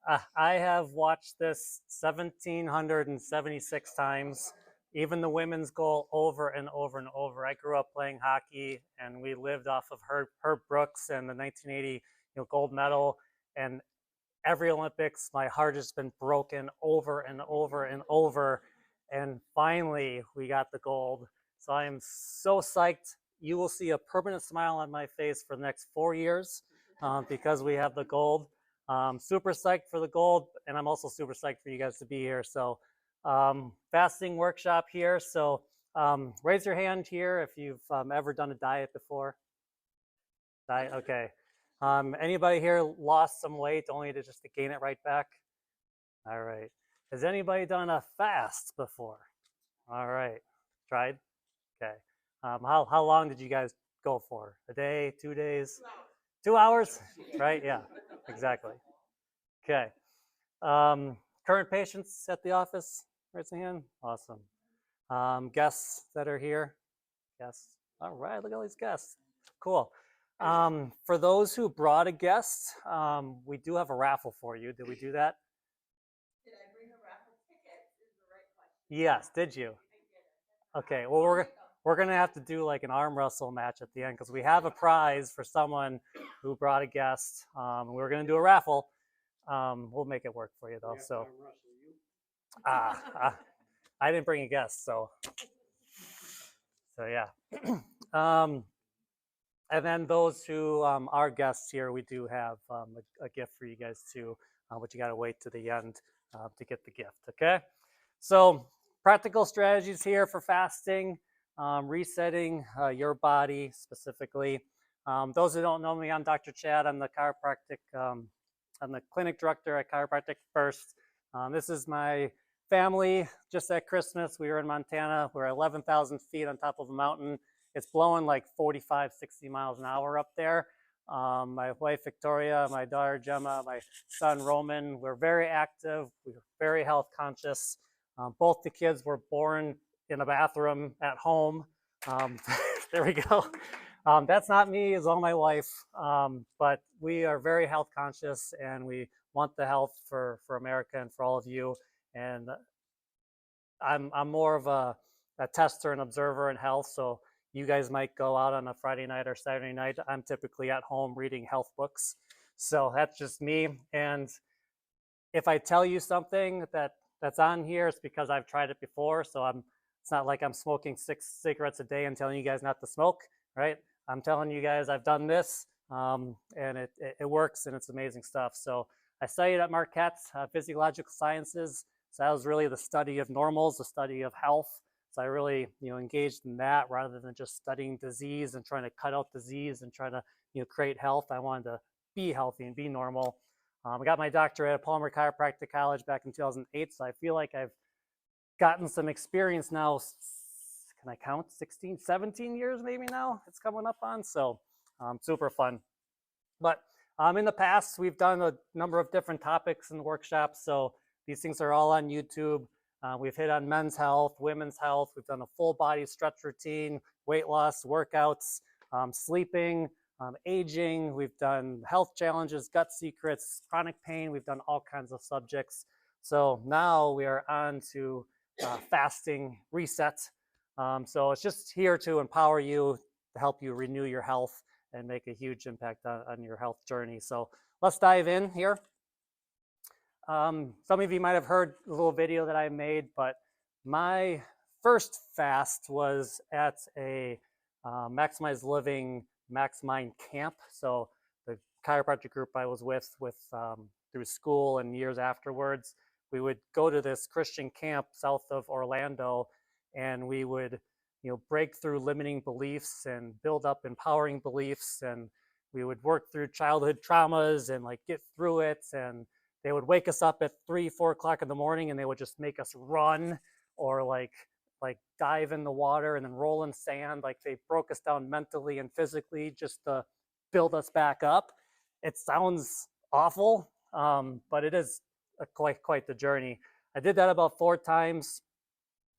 I have watched this 1,776 times, even the women's goal over and over and over. I grew up playing hockey, and we lived off of Herb Brooks and the 1980 gold medal. And every Olympics, my heart has been broken over and over and over. And finally, we got the gold. So I am so psyched. You will see a permanent smile on my face for the next 4 years because we have the gold. Super psyched for the gold, and I'm also super psyched for you guys to be here. So fasting workshop here. So raise your hand here if you've ever done a diet before. Diet, okay. Anybody here lost some weight only to just to gain it right back? All right. Has anybody done a fast before? All right. Tried? Okay. How long did you guys go for? A day, 2 days? 2 hours? Right? Yeah, exactly. Okay. Current patients at the office? Raise a hand. Awesome. Guests that are here? Guests. All right. Look at all these guests. Cool. For those who brought a guest, we do have a raffle for you. Did we do that? Did I bring a raffle ticket? Is the right question. Yes. Did you? Okay. Well, we're gonna have to do like an arm wrestle match at the end because we have a prize for someone who brought a guest. We're gonna do a raffle. We'll make it work for you though. So, I didn't bring a guest, so yeah. And then those who are guests here, we do have a gift for you guys too, but you got to wait to the end to get the gift, okay? So practical strategies here for fasting, resetting your body specifically. Those who don't know me, I'm Dr. Chad. I'm the I'm the clinic director at Chiropractic First. This is my family. Just at Christmas, we were in Montana. We're 11,000 feet on top of a mountain. It's blowing like 45, 60 miles an hour up there. My wife, Victoria, my daughter, Gemma, my son, Roman, we're very active. We're very health conscious. Both the kids were born in a bathroom at home. There we go. That's not me, it's all my wife. But we are very health conscious and we want the health for America and for all of you. And I'm more of a tester and observer in health. So you guys might go out on a Friday night or Saturday night. I'm typically at home reading health books. So that's just me. And if I tell you something that's on here, it's because I've tried it before. So it's not like I'm smoking 6 cigarettes a day and telling you guys not to smoke, right? I'm telling you guys I've done this and it works and it's amazing stuff. So I studied at Marquette, physiological sciences. So that was really the study of normals, the study of health. So I really, engaged in that rather than just studying disease and trying to cut out disease and trying to, create health. I wanted to be healthy and be normal. I got my doctorate at Palmer Chiropractic College back in 2008. So I feel like I've gotten some experience now. Can I count? 16, 17 years maybe now it's coming up on. So super fun. But in the past, we've done a number of different topics in the workshops. So these things are all on YouTube. We've hit on men's health, women's health. We've done a full body stretch routine, weight loss, workouts, sleeping, aging. We've done health challenges, gut secrets, chronic pain. We've done all kinds of subjects. So now we are on to fasting reset. So it's just here to empower you, to help you renew your health and make a huge impact on your health journey. So let's dive in here. Some of you might have heard a little video that I made, but my first fast was at a Maximize Living Max Mind camp. So the chiropractic group I was with through school and years afterwards, we would go to this Christian camp south of Orlando, and we would break through limiting beliefs and build up empowering beliefs, and we would work through childhood traumas and like get through it. And they would wake us up at 3, 4 o'clock in the morning, and they would just make us run or like dive in the water and then roll in sand. Like they broke us down mentally and physically just to build us back up. It sounds awful, but it is quite the journey. I did that about 4 times.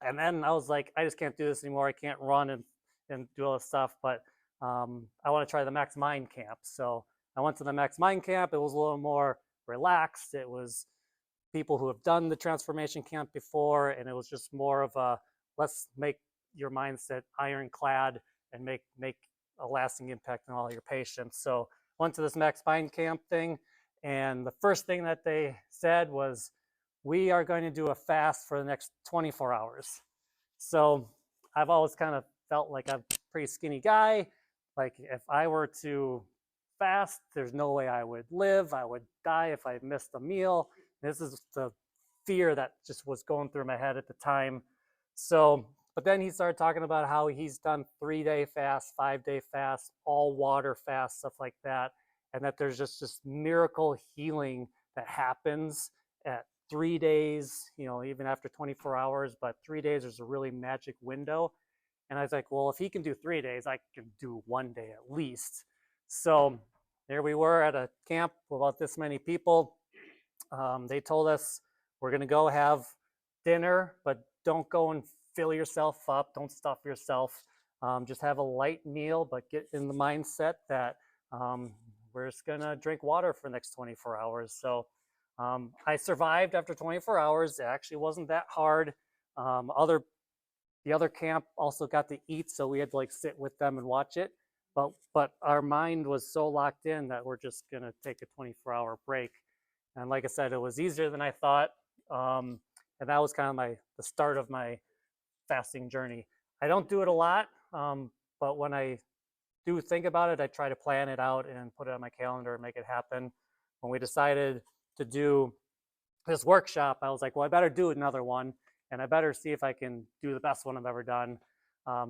And then I was like, I just can't do this anymore. I can't run and do all this stuff, but I want to try the Max Mind camp. So I went to the Max Mind camp. It was a little more relaxed. It was people who have done the transformation camp before, and it was just more of a let's make your mindset ironclad and make a lasting impact on all your patients. So went to this Max Spine Camp thing, and the first thing that they said was, we are going to do a fast for the next 24 hours. So I've always kind of felt like I'm a pretty skinny guy. Like if I were to fast, there's no way I would live. I would die if I missed a meal. This is the fear that just was going through my head at the time. So, but then he started talking about how he's done 3-day fast, 5-day fast, all water fast, stuff like that. And that there's just this miracle healing that happens at 3 days, even after 24 hours, but 3 days is a really magic window. And I was like, well, if he can do 3 days, I can do 1 day at least. So there we were at a camp with about this many people. They told us, we're going to go have dinner, but don't go and fill yourself up. Don't stuff yourself. Just have a light meal, but get in the mindset that we're just going to drink water for the next 24 hours. So I survived after 24 hours. It actually wasn't that hard. The other camp also got to eat, so we had to sit with them and watch it. But our mind was so locked in that we're just going to take a 24-hour break. And like I said, it was easier than I thought. And that was kind of the start of my fasting journey. I don't do it a lot, but when I do think about it, I try to plan it out and put it on my calendar and make it happen. When we decided to do this workshop, I was like, well, I better do another one, and I better see if I can do the best one I've ever done.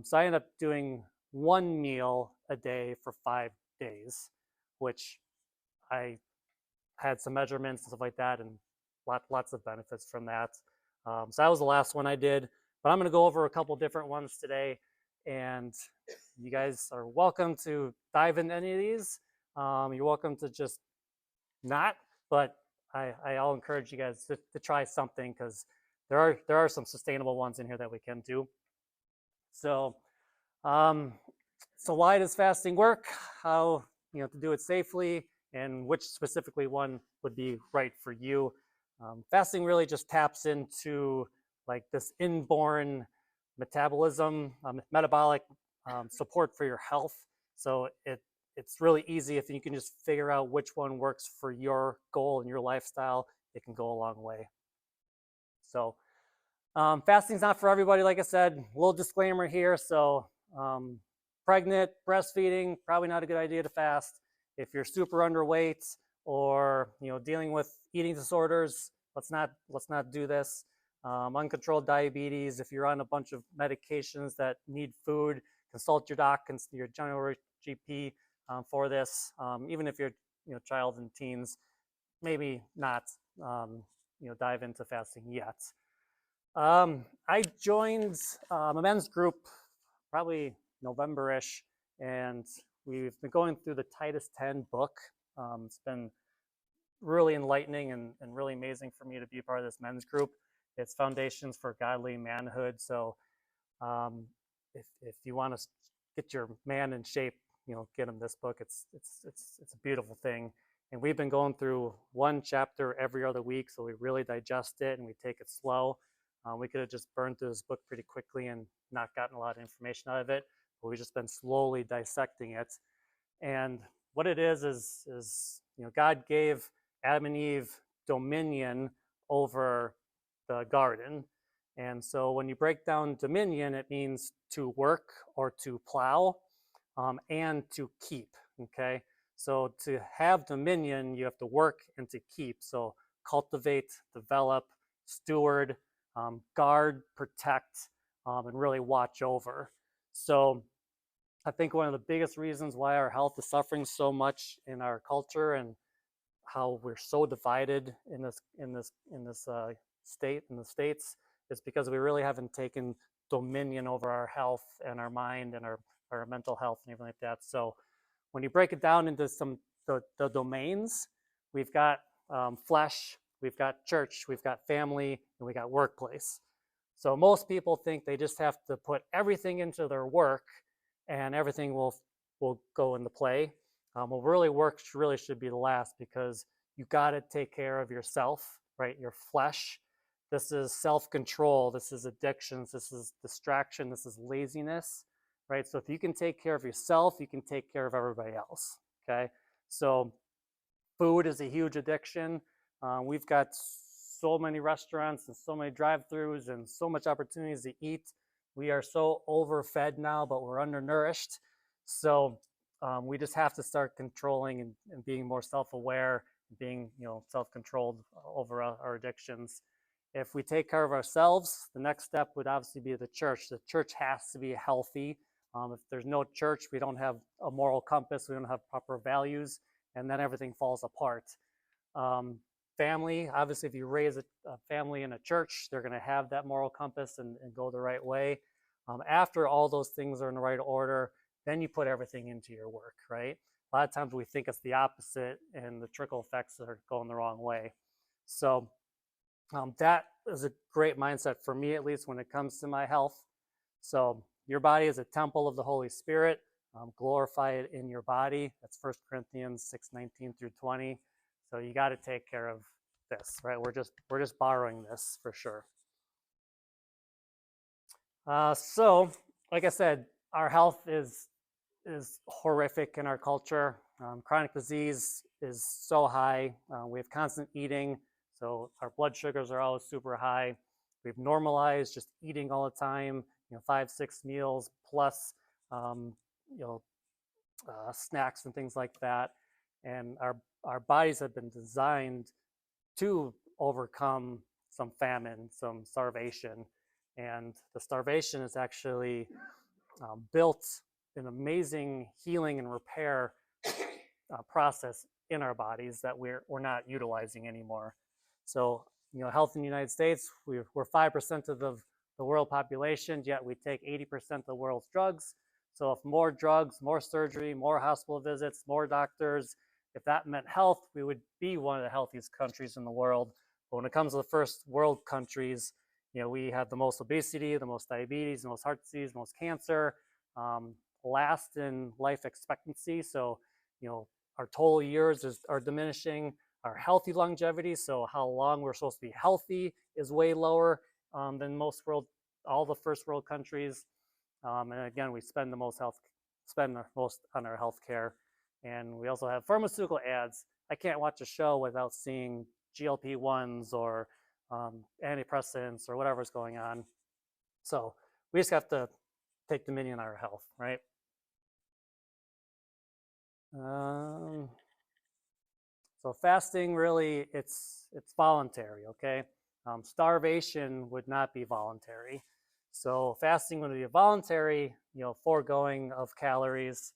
So I ended up doing 1 meal a day for 5 days, which I had some measurements and stuff like that, and lots of benefits from that. So that was the last one I did, but I'm going to go over a couple different ones today, and you guys are welcome to dive into any of these. You're welcome to just not, but I'll encourage you guys to try something, because there are some sustainable ones in here that we can do. So so why does fasting work? How to do it safely, and which specifically one would be right for you. Fasting really just taps into this inborn metabolism, metabolic support for your health. So it's really easy if you can just figure out which one works for your goal and your lifestyle. It can go a long way. So fasting's not for everybody, like I said. A little disclaimer here. So pregnant, breastfeeding, probably not a good idea to fast. If you're super underweight or dealing with eating disorders, let's not do this. Uncontrolled diabetes, if you're on a bunch of medications that need food, consult your doc and your general GP for this. Even if you're child and teens, maybe not dive into fasting yet. I joined a men's group probably November-ish, and we've been going through the Titus 10 book. It's been really enlightening and really amazing for me to be a part of this men's group. It's Foundations for Godly Manhood. So if you want to get your man in shape, get him this book. It's a beautiful thing. And we've been going through 1 chapter every other week, so we really digest it and we take it slow. We could have just burned through this book pretty quickly and not gotten a lot of information out of it, but we've just been slowly dissecting it. And what it is God gave Adam and Eve dominion over the garden. And so when you break down dominion, it means to work or to plow, and to keep, okay? So to have dominion, you have to work and to keep. So cultivate, develop, steward, guard, protect, and really watch over. So I think one of the biggest reasons why our health is suffering so much in our culture, and how we're so divided in the states, is because we really haven't taken dominion over our health and our mind and our mental health and everything like that. So when you break it down into the domains, we've got flesh, we've got church, we've got family, and we got workplace. So most people think they just have to put everything into their work and everything will go into play. Well, really, work really should be the last, because you got to take care of yourself, right? Your flesh. This is self-control. This is addictions. This is distraction. This is laziness, right? So if you can take care of yourself, you can take care of everybody else, okay? So food is a huge addiction. We've got so many restaurants and so many drive-throughs and so much opportunities to eat. We are so overfed now, but we're undernourished. So we just have to start controlling and being more self-aware, being self-controlled over our addictions. If we take care of ourselves, the next step would obviously be the church. The church has to be healthy. If there's no church, we don't have a moral compass, we don't have proper values, and then everything falls apart. Family, obviously, if you raise a family in a church, they're going to have that moral compass and go the right way. After all those things are in the right order, then you put everything into your work, right? A lot of times we think it's the opposite, and the trickle effects are going the wrong way. So that is a great mindset for me, at least when it comes to my health. So your body is a temple of the Holy Spirit. Glorify it in your body. That's 1 Corinthians 6:19 through 20. So you got to take care of this, right? We're just borrowing this for sure. So, like I said, our health is horrific in our culture. Chronic disease is so high. We have constant eating, so our blood sugars are always super high. We've normalized just eating all the time, 5-6 meals plus, snacks and things like that. And our bodies have been designed to overcome some famine, some starvation. And the starvation is actually built an amazing healing and repair process in our bodies that we're not utilizing anymore. So, health in the United States, we're 5% of the world population, yet we take 80% of the world's drugs. So if more drugs, more surgery, more hospital visits, more doctors, if that meant health, we would be one of the healthiest countries in the world. But when it comes to the first world countries, we have the most obesity, the most diabetes, the most heart disease, the most cancer, last in life expectancy. So, our total years are diminishing. Our healthy longevity, so how long we're supposed to be healthy, is way lower than all the first world countries. And again, we spend the most on our health care. And we also have pharmaceutical ads. I can't watch a show without seeing GLP-1s or antidepressants or whatever's going on. So we just have to take dominion on our health, right? So fasting, really, it's voluntary, okay? Starvation would not be voluntary. So fasting would be a voluntary, foregoing of calories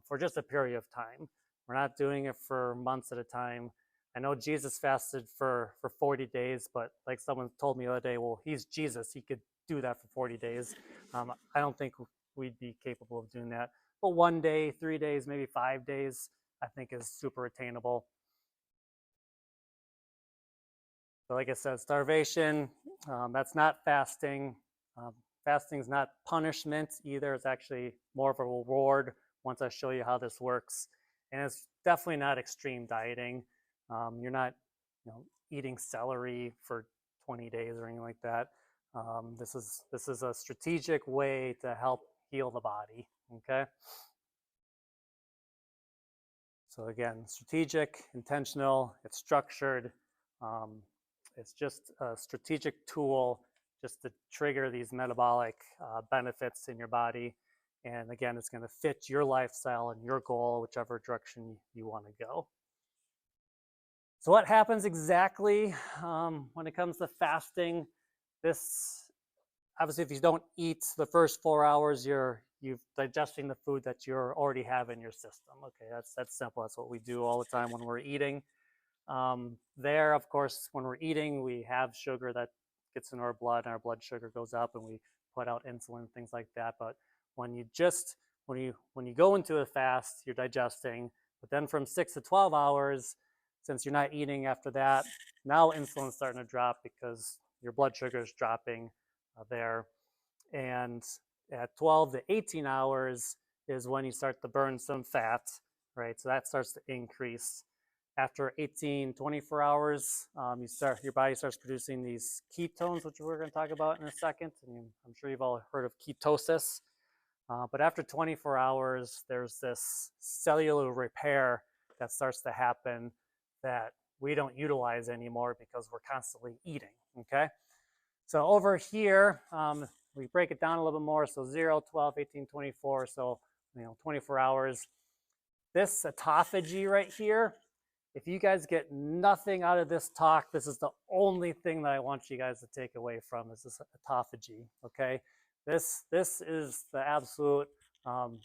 for just a period of time. We're not doing it for months at a time. I know Jesus fasted for 40 days, but like someone told me the other day, well, he's Jesus. He could do that for 40 days. I don't think we'd be capable of doing that. But 1 day, 3 days, maybe 5 days, I think is super attainable. So like I said, starvation, that's not fasting. Fasting is not punishment either. It's actually more of a reward once I show you how this works. And it's definitely not extreme dieting. You're not eating celery for 20 days or anything like that. This is a strategic way to help heal the body, okay? So again, strategic, intentional, it's structured. It's just a strategic tool just to trigger these metabolic benefits in your body. And again, it's going to fit your lifestyle and your goal, whichever direction you want to go. So what happens exactly when it comes to fasting? This, obviously, if you don't eat the first 4 hours, you're digesting the food that you already have in your system. Okay, that's simple. That's what we do all the time when we're eating. There, of course, when we're eating, we have sugar that gets in our blood, and our blood sugar goes up, and we put out insulin, things like that. But when you go into a fast, you're digesting. But then from 6 to 12 hours, since you're not eating after that, now insulin's starting to drop because your blood sugar is dropping there. And at 12 to 18 hours is when you start to burn some fat, right? So that starts to increase. After 18, 24 hours, your body starts producing these ketones, which we're going to talk about in a second. And I'm sure you've all heard of ketosis. But after 24 hours, there's this cellular repair that starts to happen that we don't utilize anymore because we're constantly eating, okay? So over here, we break it down a little bit more. So 0, 12, 18, 24. So, 24 hours. This autophagy right here, if you guys get nothing out of this talk, this is the only thing that I want you guys to take away from is this autophagy, okay? This is the absolute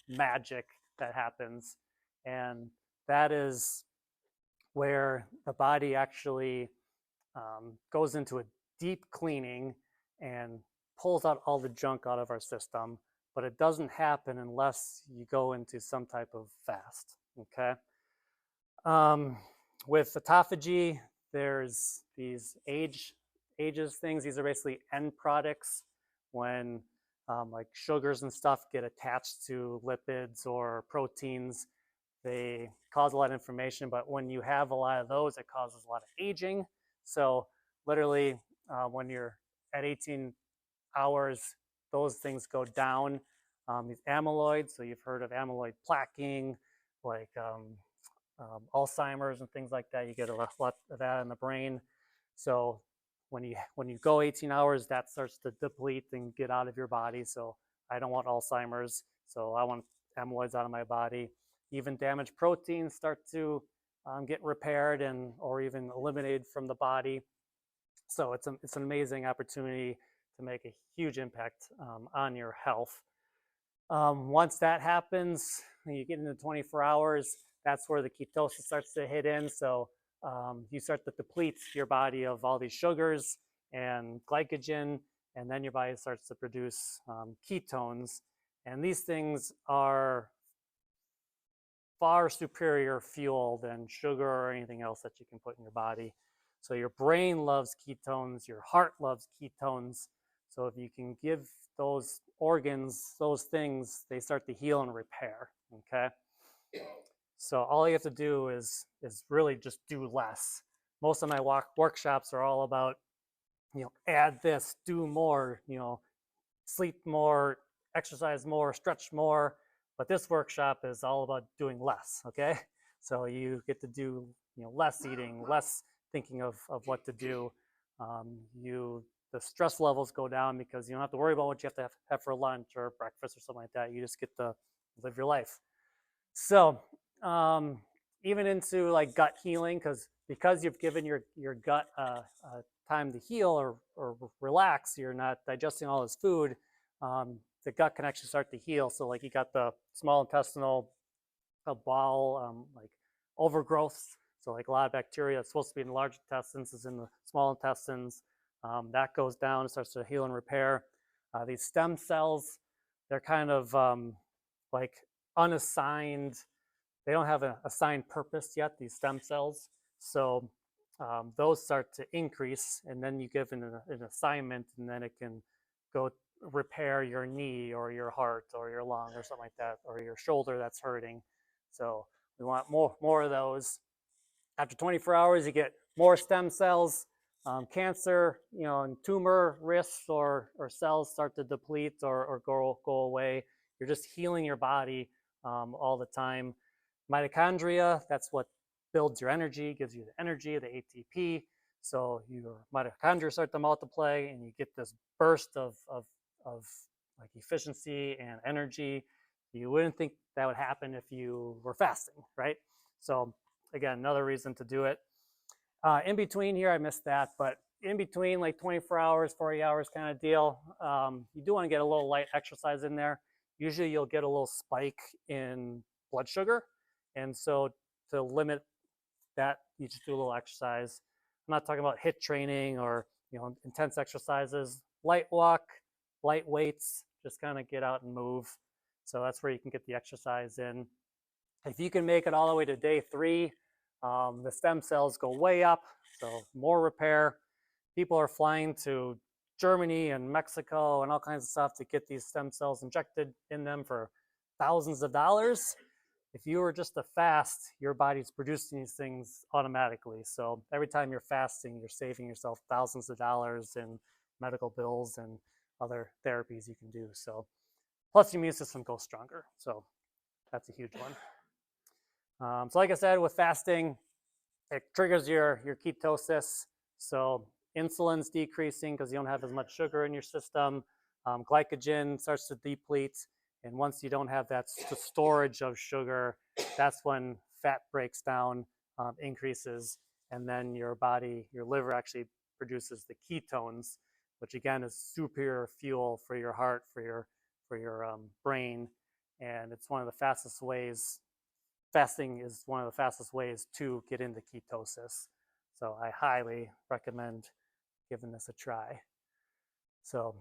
magic that happens. And that is where the body actually goes into a deep cleaning and pulls out all the junk out of our system, but it doesn't happen unless you go into some type of fast, okay? With autophagy, there's these ages things. These are basically end products when like sugars and stuff get attached to lipids or proteins. They cause a lot of inflammation, but when you have a lot of those, it causes a lot of aging. So literally, when you're at 18 hours, those things go down. These amyloids, so you've heard of amyloid plaquing, like Alzheimer's and things like that. You get a lot of that in the brain. So when you go 18 hours, that starts to deplete and get out of your body. So I don't want Alzheimer's, so I want amyloids out of my body. Even damaged proteins start to get repaired or even eliminated from the body. So it's an amazing opportunity to make a huge impact on your health. Once that happens, you get into 24 hours, that's where the ketosis starts to hit in. So you start to deplete your body of all these sugars and glycogen, and then your body starts to produce ketones. And these things are far superior fuel than sugar or anything else that you can put in your body. So your brain loves ketones, your heart loves ketones. So if you can give those organs, those things, they start to heal and repair, okay? So all you have to do is really just do less. Most of my workshops are all about, add this, do more, sleep more, exercise more, stretch more. But this workshop is all about doing less, okay? So you get to do, less eating, less thinking of what to do. The stress levels go down because you don't have to worry about what you have to have for lunch or breakfast or something like that. You just get to live your life. So even into like gut healing, because you've given your gut time to heal or relax, you're not digesting all this food, the gut can actually start to heal. So like you got the small intestinal bowel like overgrowth. So like a lot of bacteria that's supposed to be in the large intestines is in the small intestines. That goes down, starts to heal and repair. These stem cells, they're kind of like unassigned. They don't have an assigned purpose yet, these stem cells. So those start to increase, and then you give an assignment, and then it can go repair your knee or your heart or your lung or something like that, or your shoulder that's hurting. So we want more of those. After 24 hours, you get more stem cells. Cancer, and tumor risks or cells start to deplete or go away. You're just healing your body all the time. Mitochondria, that's what builds your energy, gives you the energy, the ATP. So your mitochondria start to multiply, and you get this burst of like efficiency and energy. You wouldn't think that would happen if you were fasting, right? So again, another reason to do it. In between here, I missed that, but in between like 24 hours, 40 hours kind of deal, you do want to get a little light exercise in there. Usually you'll get a little spike in blood sugar. And so to limit that, you just do a little exercise. I'm not talking about HIIT training or intense exercises. Light walk, light weights, just kind of get out and move. So that's where you can get the exercise in. If you can make it all the way to day 3, the stem cells go way up, so more repair. People are flying to Germany and Mexico and all kinds of stuff to get these stem cells injected in them for thousands of dollars. if you were just to fast, your body's producing these things automatically. So every time you're fasting, you're saving yourself thousands of dollars in medical bills and other therapies you can do. So plus your immune system goes stronger. So that's a huge one. So like I said, with fasting, it triggers your ketosis. So insulin's decreasing because you don't have as much sugar in your system. Glycogen starts to deplete. And once you don't have that storage of sugar, that's when fat breaks down, increases, and then your body, your liver actually produces the ketones, which again is superior fuel for your heart, for your brain, and it's one of the fastest ways. Fasting is one of the fastest ways to get into ketosis. So I highly recommend giving this a try. So,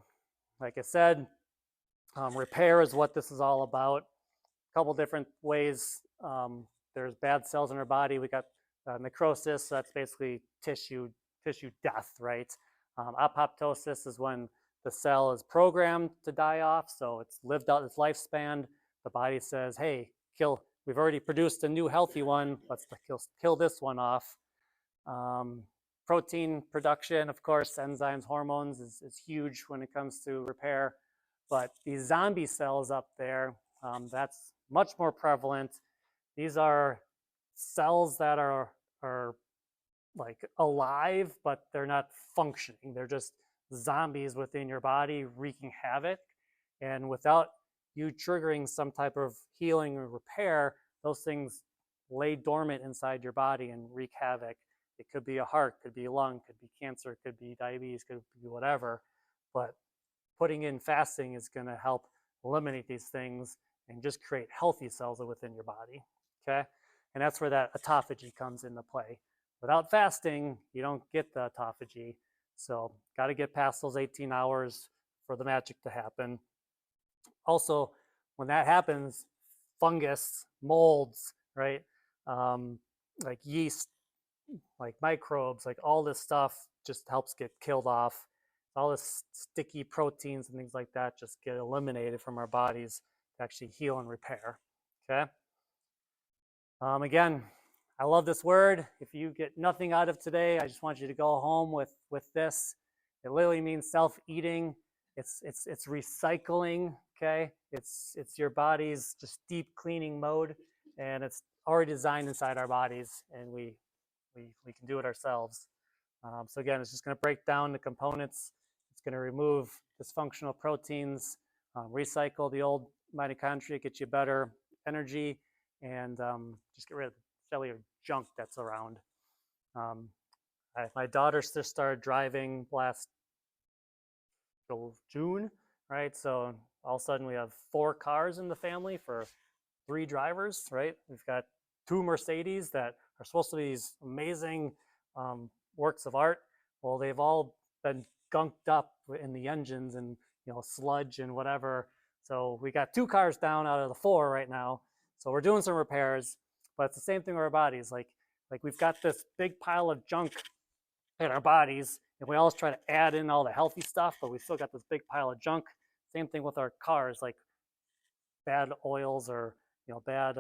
like I said, repair is what this is all about. A couple different ways. There's bad cells in our body. We got necrosis, so that's basically tissue death, right? Apoptosis is when the cell is programmed to die off, so it's lived out its lifespan. The body says, hey, we've already produced a new healthy one, let's kill this one off. Protein production, of course, enzymes, hormones is huge when it comes to repair. But these zombie cells up there, that's much more prevalent. These are cells that are like alive, but they're not functioning. They're just zombies within your body wreaking havoc. And without you triggering some type of healing or repair, those things lay dormant inside your body and wreak havoc. It could be a heart, could be a lung, could be cancer, could be diabetes, could be whatever. But putting in fasting is going to help eliminate these things and just create healthy cells within your body. Okay, and that's where that autophagy comes into play. Without fasting, you don't get the autophagy. So got to get past those 18 hours for the magic to happen. Also, when that happens, fungus, molds, right? Like yeast, like microbes, like all this stuff just helps get killed off. All this sticky proteins and things like that just get eliminated from our bodies to actually heal and repair. Okay. Again, I love this word. If you get nothing out of today, I just want you to go home with this. It literally means self-eating. It's recycling. Okay. It's your body's just deep cleaning mode, and it's already designed inside our bodies, and we can do it ourselves. So again, it's just going to break down the components. It's going to remove dysfunctional proteins, recycle the old mitochondria, get you better energy, and just get rid of the cellular junk that's around. My daughter just started driving last June, right? So all of a sudden we have 4 cars in the family for 3 drivers, right? We've got 2 Mercedes that are supposed to be these amazing works of art. Well, they've all been gunked up in the engines and sludge and whatever. So we got 2 cars down out of the 4 right now. So we're doing some repairs, but it's the same thing with our bodies. Like we've got this big pile of junk in our bodies, and we always try to add in all the healthy stuff, but we still got this big pile of junk. Same thing with our cars, like bad oils or bad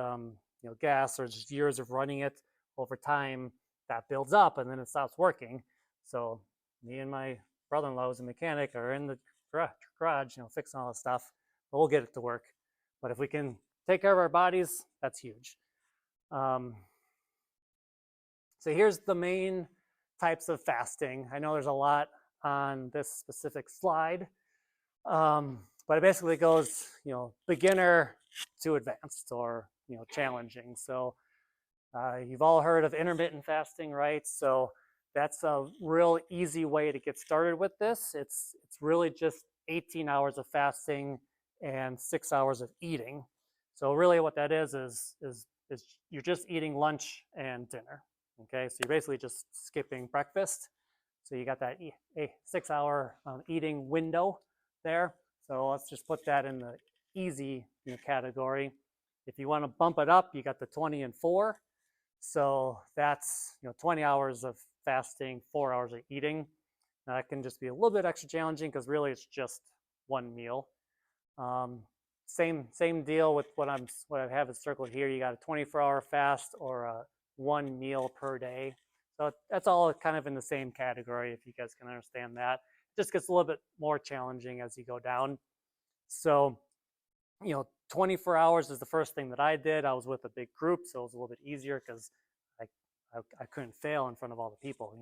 gas, or just years of running it over time, that builds up and then it stops working. So me and my brother-in-law, who's a mechanic, are in the garage, fixing all this stuff, but we'll get it to work. But if we can take care of our bodies, that's huge. So here's the main types of fasting. I know there's a lot on this specific slide, but it basically goes, beginner to advanced, or challenging. So you've all heard of intermittent fasting, right? So that's a real easy way to get started with this. It's really just 18 hours of fasting and 6 hours of eating. So really what that is you're just eating lunch and dinner. Okay, so you're basically just skipping breakfast. So you got that 6-hour eating window there. So let's just put that in the easy category. If you want to bump it up, you got the 20 and 4. So that's 20 hours of fasting, 4 hours of eating. Now that can just be a little bit extra challenging because really it's just one meal. same deal with what I have it circled here. You got a 24-hour fast or a 1 meal per day. So that's all kind of in the same category, if you guys can understand that. It just gets a little bit more challenging as you go down. So, 24 hours is the first thing that I did. I was with a big group, so it was a little bit easier because I couldn't fail in front of all the people.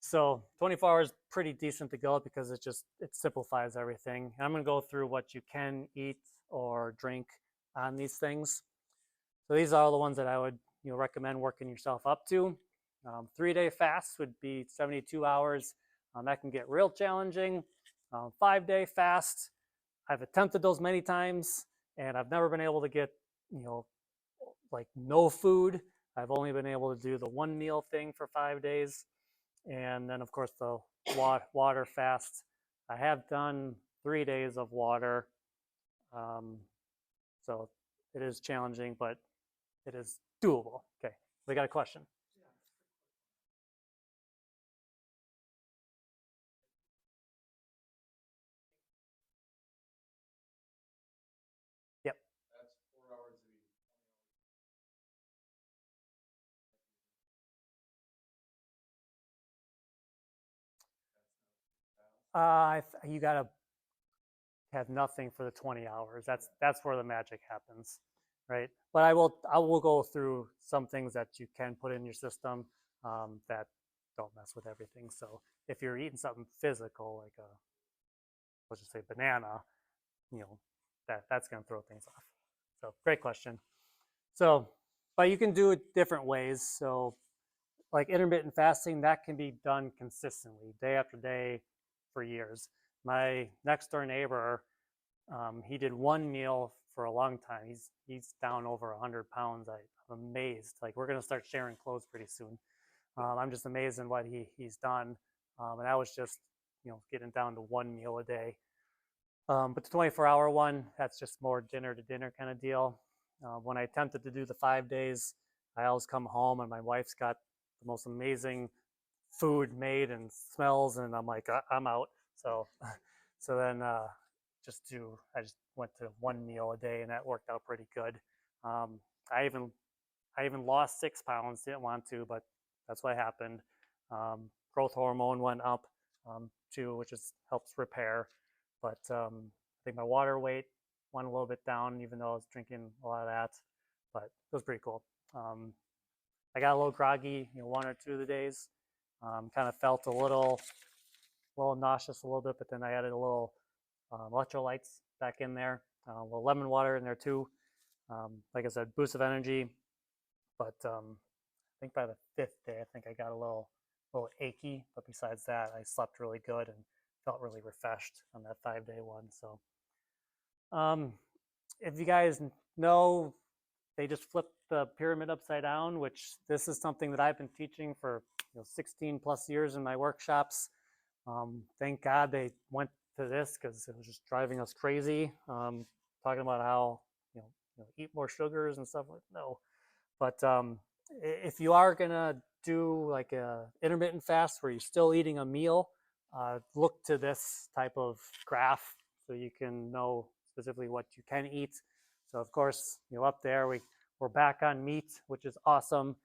So 24 hours pretty decent to go because it simplifies everything. And I'm going to go through what you can eat or drink on these things. So these are the ones that I would recommend working yourself up to. 3-day fast would be 72 hours. That can get real challenging. 5-day fast, I've attempted those many times and I've never been able to get, like no food. I've only been able to do the 1 meal thing for 5 days. And then of course the water fast. I have done 3 days of water. So it is challenging, but it is doable. Okay, we got a question. Yep. That's 4 hours a week, 20 hours. You gotta have nothing for the 20 hours. That's where the magic happens, right? But I will go through some things that you can put in your system that don't mess with everything. So if you're eating something physical, like let's just say banana, that's going to throw things off. So great question. So, but you can do it different ways. So like intermittent fasting, that can be done consistently, day after day for years. My next door neighbor, he did 1 meal for a long time. He's down over 100 pounds. I'm amazed. Like we're gonna start sharing clothes pretty soon. I'm just amazed in what he's done. And I was just getting down to 1 meal a day. But the 24-hour one, that's just more dinner to dinner kind of deal. When I attempted to do the 5 days, I always come home and my wife's got the most amazing food made and smells, and I'm like, I'm out. So, so then I just went to 1 meal a day, and that worked out pretty good. I even lost 6 pounds. Didn't want to, but that's what happened. Growth hormone went up too, which helps repair. But I think my water weight went a little bit down, even though I was drinking a lot of that. But it was pretty cool. I got a little groggy, 1 or 2 of the days. Kind of felt a little nauseous a little bit, but then I added a little electrolytes back in there, a little lemon water in there too. Like I said, boost of energy. But I think by the 5th day, I think I got a little achy. But besides that, I slept really good and felt really refreshed on that 5-day one. So if you guys know, they just flipped the pyramid upside down, which this is something that I've been teaching for 16 plus years in my workshops. Thank God they went to this because it was just driving us crazy. Talking about how eat more sugars and stuff like no. But if you are gonna do like a intermittent fast where you're still eating a meal, look to this type of graph so you can know specifically what you can eat. So of course, up there we're back on meat, which is awesome.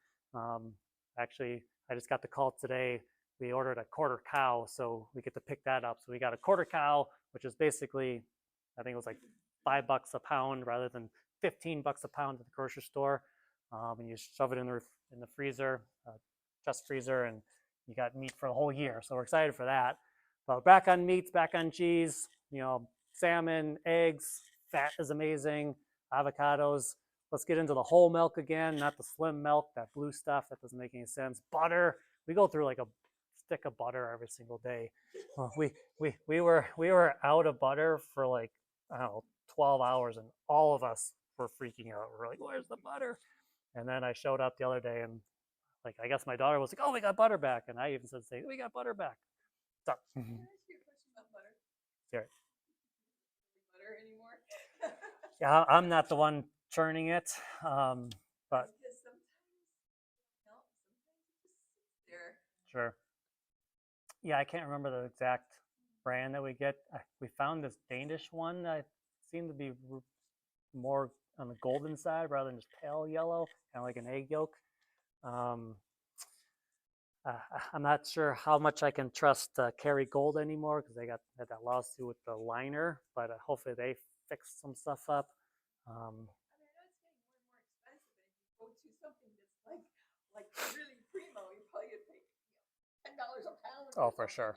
Actually, I just got the call today. We ordered a quarter cow, so we get to pick that up. So we got a quarter cow, which is basically, I think it was like $5 a pound rather than $15 a pound at the grocery store. And you shove it in the freezer, chest freezer, and you got meat for the whole year. So we're excited for that. But back on meats, back on cheese, salmon, eggs, fat is amazing, avocados. Let's get into the whole milk again, not the slim milk, that blue stuff. That doesn't make any sense. Butter. We go through like a stick of butter every single day. We were out of butter for like, I don't know, 12 hours, and all of us were freaking out. We're like, where's the butter? And then I showed up the other day, and like, I guess my daughter was like, oh, we got butter back. And I even said, we got butter back. So, Can I ask you a question about butter? Sure. Butter anymore? Yeah, I'm not the one churning it, but Because sometimes milk, sometimes it just sits there. sure. Yeah, I can't remember the exact brand that we get. We found this Danish one. It's seem to be more on the golden side rather than just pale yellow, kind of like an egg yolk. Um, I'm not sure how much I can trust Kerry Gold anymore because they had that lawsuit with the liner, but hopefully they fixed some stuff up. I mean, I know it's getting more and more expensive, but if you go to something that's like really primo, you're probably gonna pay $10 a pound. Oh, or for something, sure.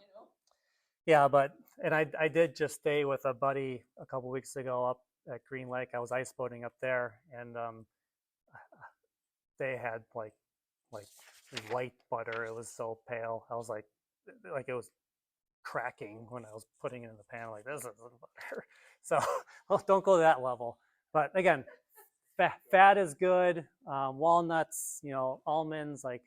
you know? Yeah, and I did just stay with a buddy a couple weeks ago up at Green Lake. I was ice boating up there, and they had like white butter. It was so pale. I was like it was cracking when I was putting it in the pan. Like this isn't butter. So well, don't go to that level. But again, fat is good. Walnuts, almonds, like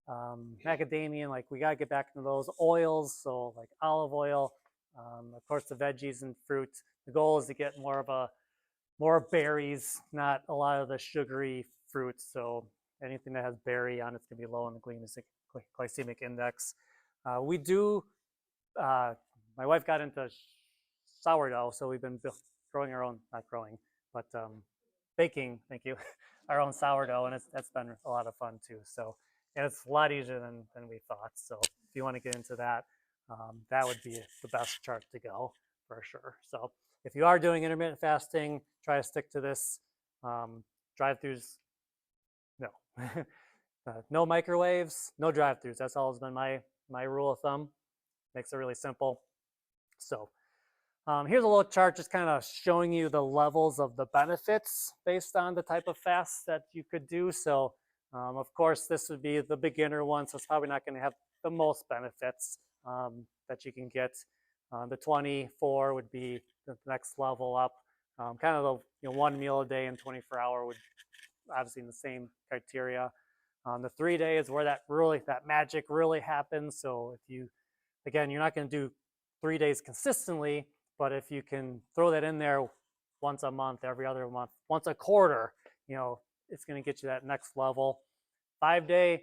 macadamia. Like we gotta get back into those oils. So like olive oil. Of course, the veggies and fruits. The goal is to get more berries, not a lot of the sugary fruits. So anything that has berry on it's going to be low on the glycemic index. We do, my wife got into sourdough, so we've been growing our own, not growing, but baking, thank you, our own sourdough, and that's been a lot of fun too. So, and it's a lot easier than we thought. So if you want to get into that, that would be the best chart to go for sure. So if you are doing intermittent fasting, try to stick to this. Drive-throughs, no. No microwaves, no drive-throughs. That's always been my rule of thumb. Makes it really simple. So here's a little chart just kind of showing you the levels of the benefits based on the type of fast that you could do. So of course, this would be the beginner one, so it's probably not going to have the most benefits that you can get. The 24 would be the next level up. Kind of the one meal a day and 24-hour would obviously in the same criteria. The 3 days where that magic really happens. So if you, again, you're not going to do 3 days consistently, but if you can throw that in there once a month, every other month, once a quarter, it's going to get you that next level. 5 day,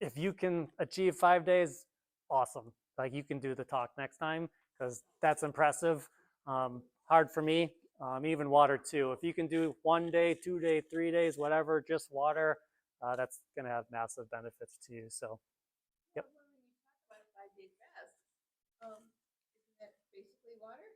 if you can achieve 5 days, awesome. Like you can do the talk next time because that's impressive. Hard for me. Even water too. If you can do 1 day, 2 day, 3 days, whatever, just water, that's going to have massive benefits to you. So, yep. When you talk about a 5-day fast, isn't that basically water?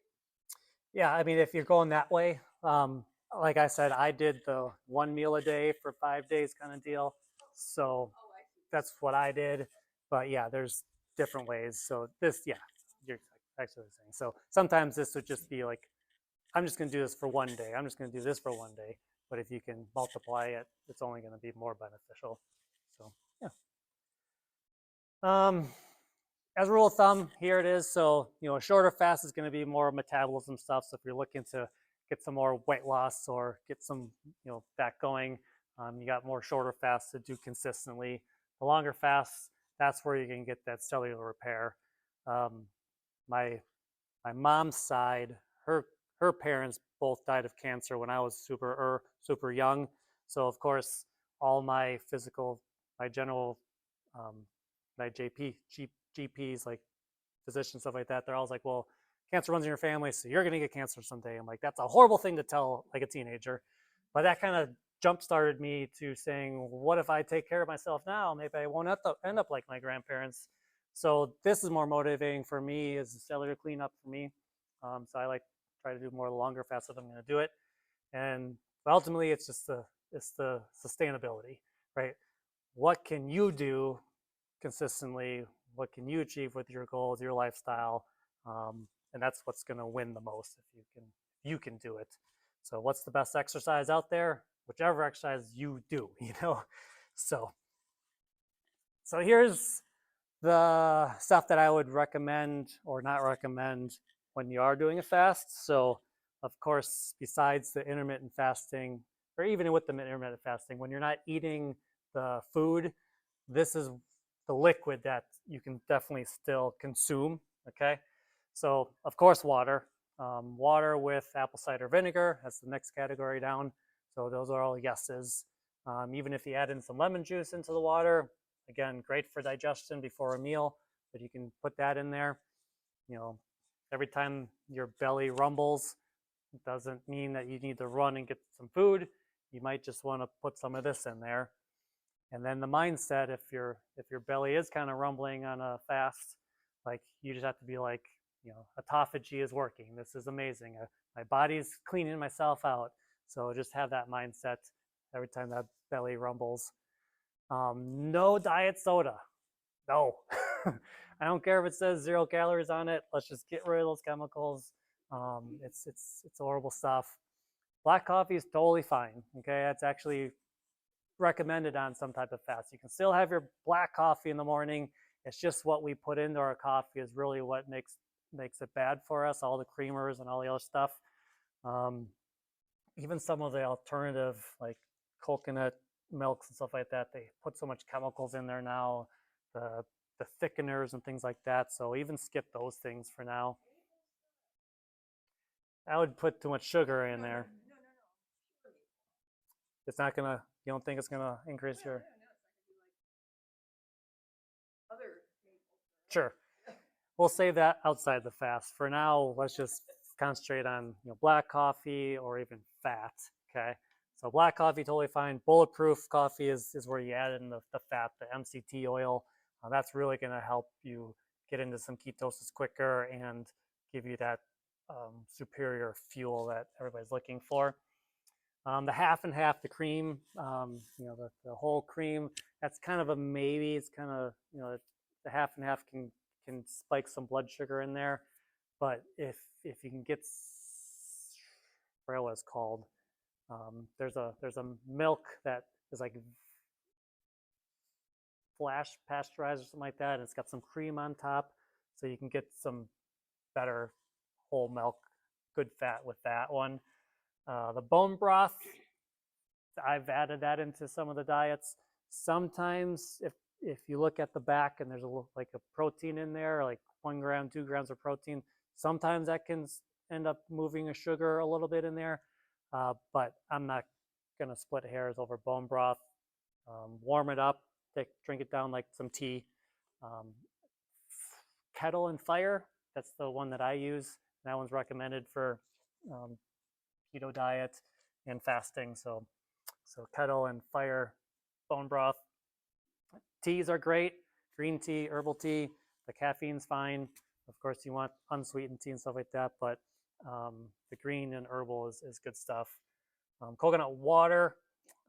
Yeah, I mean, if you're going that way, like I said, I did the 1 meal a day for 5 days kind of deal. So Oh, I see. that's what I did. But yeah, there's different ways. So this, yeah, you're actually saying. So sometimes this would just be like, I'm just going to do this for 1 day. I'm just going to do this for 1 day. But if you can multiply it, it's only going to be more beneficial. So yeah. As a rule of thumb, here it is. So a shorter fast is going to be more metabolism stuff. So if you're looking to get some more weight loss or get some back going, you got more shorter fasts to do consistently. The longer fasts, that's where you can get that cellular repair. My mom's side, her parents both died of cancer when I was super young. So of course, all my physical, my general, my GPs, like physicians, stuff like that, they're always like, well, cancer runs in your family, so you're gonna get cancer someday. I'm like, that's a horrible thing to tell like a teenager. But that kind of jump started me to saying, what if I take care of myself now? Maybe I won't end up like my grandparents. So this is more motivating for me, is cellular cleanup for me. So I like try to do more longer fasts if I'm going to do it. And ultimately, it's the sustainability, right? What can you do consistently? What can you achieve with your goals, your lifestyle? And that's what's going to win the most if you can do it. So what's the best exercise out there? Whichever exercise you do, So here's the stuff that I would recommend or not recommend when you are doing a fast. So of course, besides the intermittent fasting, or even with the intermittent fasting, when you're not eating the food, this is the liquid that you can definitely still consume, okay? So of course, water. Water with apple cider vinegar, that's the next category down. So those are all yeses. Even if you add in some lemon juice into the water, again, great for digestion before a meal, but you can put that in there. every time your belly rumbles, it doesn't mean that you need to run and get some food. You might just want to put some of this in there. And then the mindset, if your belly is kind of rumbling on a fast, like you just have to be like, autophagy is working. This is amazing. My body's cleaning myself out. So just have that mindset every time that belly rumbles. No diet soda. No. I don't care if it says 0 calories on it. Let's just get rid of those chemicals. It's horrible stuff. Black coffee is totally fine. Okay, that's actually recommended on some type of fast. You can still have your black coffee in the morning. It's just what we put into our coffee is really what makes it bad for us. All the creamers and all the other stuff. Even some of the alternative like coconut milks and stuff like that, they put so much chemicals in there now, the thickeners and things like that. So even skip those things for now. I would put too much sugar in there. No. Pure maple. It's not gonna. You don't think it's gonna increase your? No. It's not gonna be like other maples. Sure. We'll save that outside the fast. For now, let's just concentrate on black coffee or even fat. Okay. So black coffee, totally fine. Bulletproof coffee is where you add in the fat, the MCT oil. That's really going to help you get into some ketosis quicker and give you that superior fuel that everybody's looking for. The half and half, the cream, the whole cream, that's kind of a maybe. It's kind of, the half and half can spike some blood sugar in there. But if you can get, I forget what it's called. There's a milk that is like flash pasteurized or something like that, and it's got some cream on top, so you can get some better whole milk, good fat with that one. The bone broth, I've added that into some of the diets. Sometimes if you look at the back and there's like a protein in there, like 1 gram, 2 grams of protein, sometimes that can end up moving a sugar a little bit in there. But I'm not gonna split hairs over bone broth. Warm it up, drink it down like some tea. Kettle and fire, that's the one that I use. That one's recommended for keto diet and fasting. So kettle and fire bone broth. Teas are great. Green tea, herbal tea. The caffeine's fine. Of course, you want unsweetened tea and stuff like that, but the green and herbal is good stuff. Coconut water,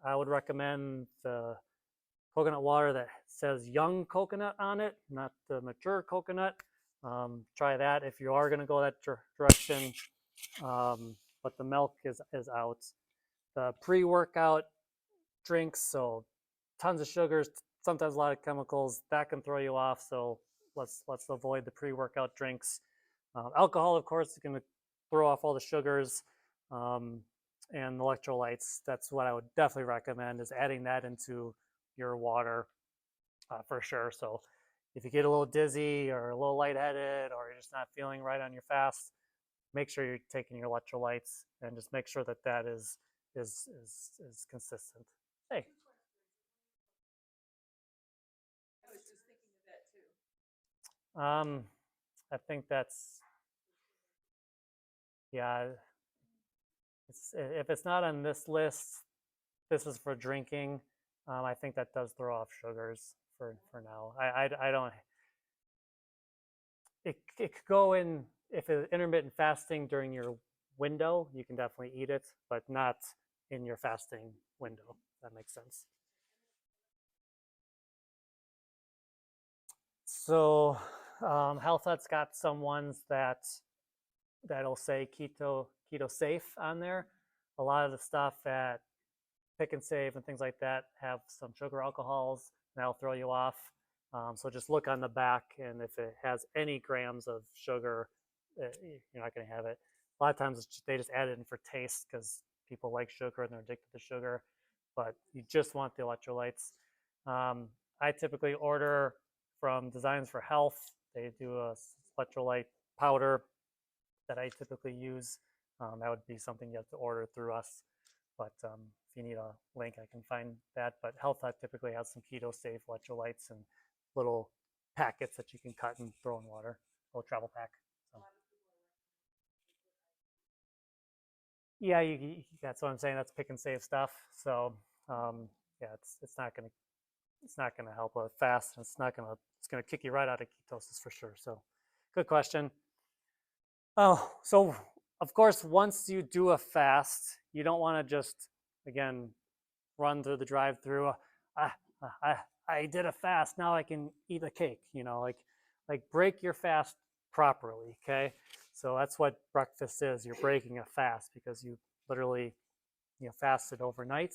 I would recommend the coconut water that says young coconut on it, not the mature coconut. Try that if you are going to go that direction. But the milk is out. The pre-workout drinks, so tons of sugars, sometimes a lot of chemicals, that can throw you off. So let's avoid the pre-workout drinks. Alcohol, of course, is going to throw off all the sugars. And electrolytes, that's what I would definitely recommend, is adding that into your water for sure. So if you get a little dizzy or a little lightheaded or you're just not feeling right on your fast, make sure you're taking your electrolytes and just make sure that is consistent. Hey. I was just thinking of that too. I think that's, yeah, if it's not on this list, this is for drinking. I think that does throw off sugars for now. I don't, it could go in, if it's intermittent fasting during your window, you can definitely eat it, but not in your fasting window. If that makes sense. So Health Hut's got some ones that'll say keto safe on there. A lot of the stuff at Pick and Save and things like that have some sugar alcohols, and that'll throw you off. So just look on the back, and if it has any grams of sugar, you're not going to have it. A lot of times they just add it in for taste because people like sugar and they're addicted to sugar, but you just want the electrolytes. I typically order from Designs for Health. They do a electrolyte powder that I typically use. That would be something you have to order through us. But if you need a link, I can find that. But Health Hut typically has some keto safe electrolytes and little packets that you can cut and throw in water, a little travel pack. So. Yeah, that's what I'm saying. That's pick and save stuff. So yeah, it's not gonna help with fast. It's gonna kick you right out of ketosis for sure. So good question. Oh, so of course, once you do a fast, you don't want to just again run through the drive-through. Ah, I I did a fast. Now I can eat a cake. Like break your fast properly. Okay, so that's what breakfast is. You're breaking a fast because you literally fasted overnight.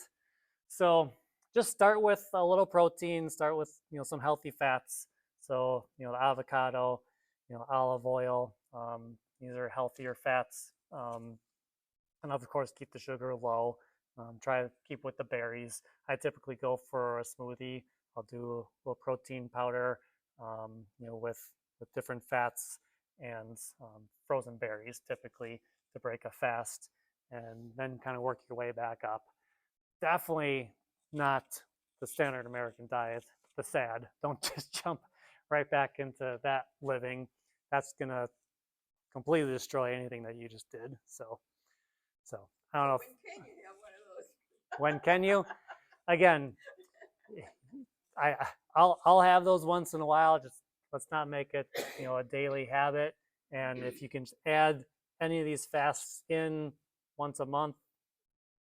So just start with a little protein. Start with some healthy fats. So the avocado, olive oil. These are healthier fats. And of course, keep the sugar low. Try to keep with the berries. I typically go for a smoothie. I'll do a little protein powder, with different fats and frozen berries, typically to break a fast, and then kind of work your way back up. Definitely not the standard American diet, the SAD. Don't just jump right back into that living. That's gonna completely destroy anything that you just did. So I don't know. When can you have one of those? When can you? Again, I'll have those once in a while. Just let's not make it a daily habit. And if you can add any of these fasts in once a month,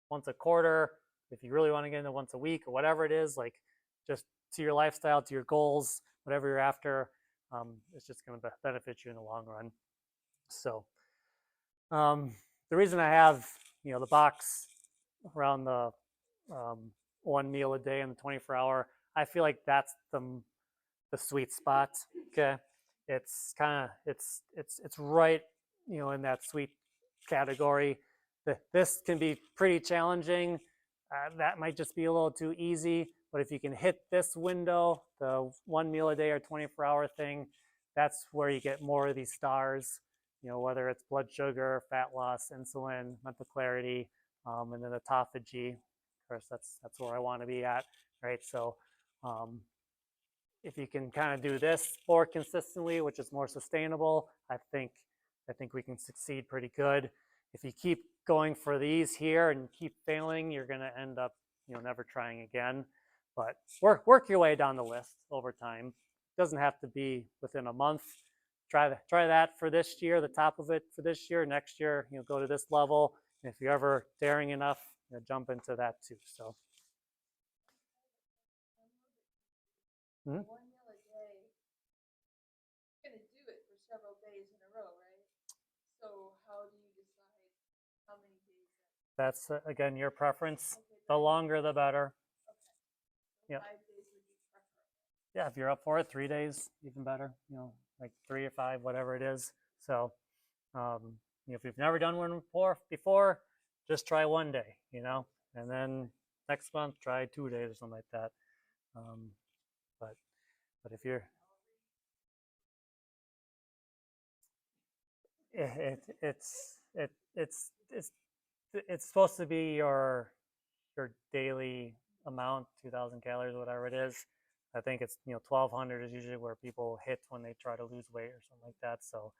once a quarter, if you really want to get into once a week or whatever it is, like just to your lifestyle, to your goals, whatever you're after, it's just going to benefit you in the long run. So the reason I have the box around the one meal a day in the 24-hour, I feel like that's the sweet spot. Okay, it's kind of it's right in that sweet category. This can be pretty challenging. That might just be a little too easy. But if you can hit this window, the one meal a day or 24-hour thing, that's where you get more of these stars. Whether it's blood sugar, fat loss, insulin, mental clarity, and then autophagy. Of course, that's where I want to be at, right? So if you can kind of do this more consistently, which is more sustainable, I think we can succeed pretty good. If you keep going for these here and keep failing, you're going to end up never trying again. But work your way down the list over time. It doesn't have to be within a month. Try that for this year, the top of it for this year. Next year, go to this level. And if you're ever daring enough, jump into that too. So. One meal a day. You're gonna do it for several days in a row, right? So how do you decide how many days? That's again your preference. Okay, The longer, the better. okay. So Yep. 5 days would be preferable. Yeah, if you're up for it, 3 days, even better. Like 3 or 5, whatever it is. So, if you've never done one before, just try 1 day. And then next month try 2 days or something like that. But if you're it's supposed to be your daily amount, 2,000 calories, whatever it is. I think it's 1,200 is usually where people hit when they try to lose weight or something like that. So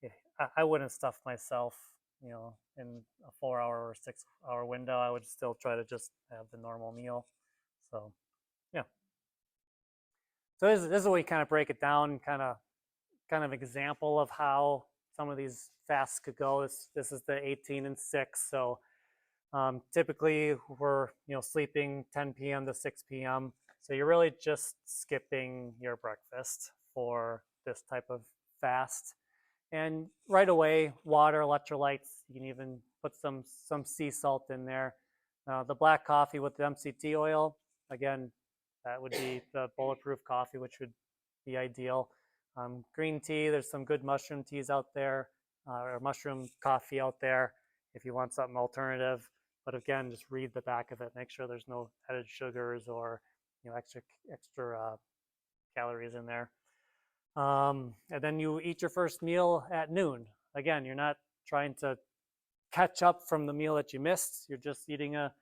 yeah, I wouldn't stuff myself, in a 4-hour or 6-hour window. I would still try to just have the normal meal. So yeah. So this is where we kind of break it down, kind of example of how some of these fasts could go. This is the 18 and 6. So typically we're sleeping 10 p.m. to 6 p.m. So you're really just skipping your breakfast for this type of fast. And right away, water, electrolytes. You can even put some sea salt in there. The black coffee with the MCT oil, again, that would be the bulletproof coffee, which would be ideal. Green tea, there's some good mushroom teas out there, or mushroom coffee out there if you want something alternative. But again, just read the back of it. Make sure there's no added sugars or extra calories in there. And then you eat your first meal at noon. Again, you're not trying to catch up from the meal that you missed. You're just eating a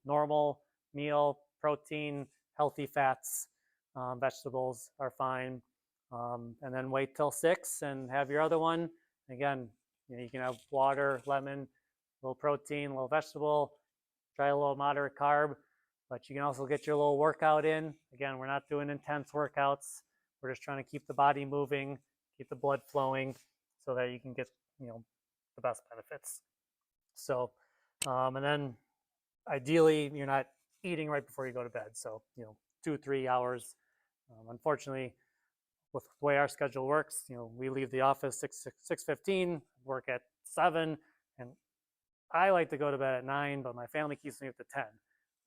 normal meal, protein, healthy fats, vegetables are fine. And then wait till 6 and have your other one. Again, you can have water, lemon, little protein, a little vegetable, try a little moderate carb, but you can also get your little workout in. Again, we're not doing intense workouts. We're just trying to keep the body moving, keep the blood flowing so that you can get, the best benefits. So, and then ideally you're not eating right before you go to bed. So, 2-3 hours. Unfortunately, with the way our schedule works, we leave the office 6:15, work at 7, and I like to go to bed at 9, but my family keeps me up to 10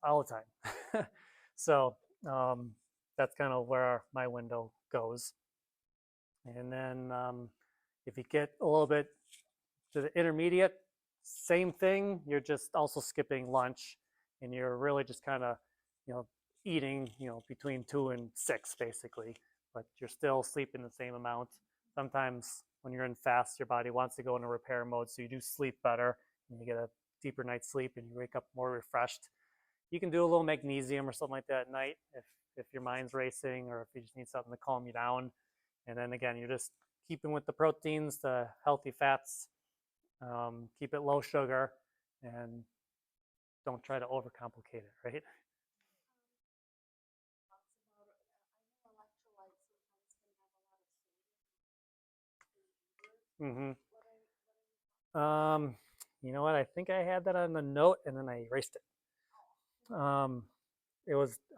all the time. So that's kind of where my window goes. And then if you get a little bit to the intermediate, same thing. You're just also skipping lunch, and you're really just kind of, eating, between 2 and 6 basically, but you're still sleeping the same amount. Sometimes when you're in fast, your body wants to go into repair mode, so you do sleep better, and you get a deeper night's sleep, and you wake up more refreshed. You can do a little magnesium or something like that at night if your mind's racing, or if you just need something to calm you down. And then again, you're just keeping with the proteins, the healthy fats, keep it low sugar, and don't try to overcomplicate it, right? Mm-hmm. You know what? I think I had that on the note, and then I erased it. I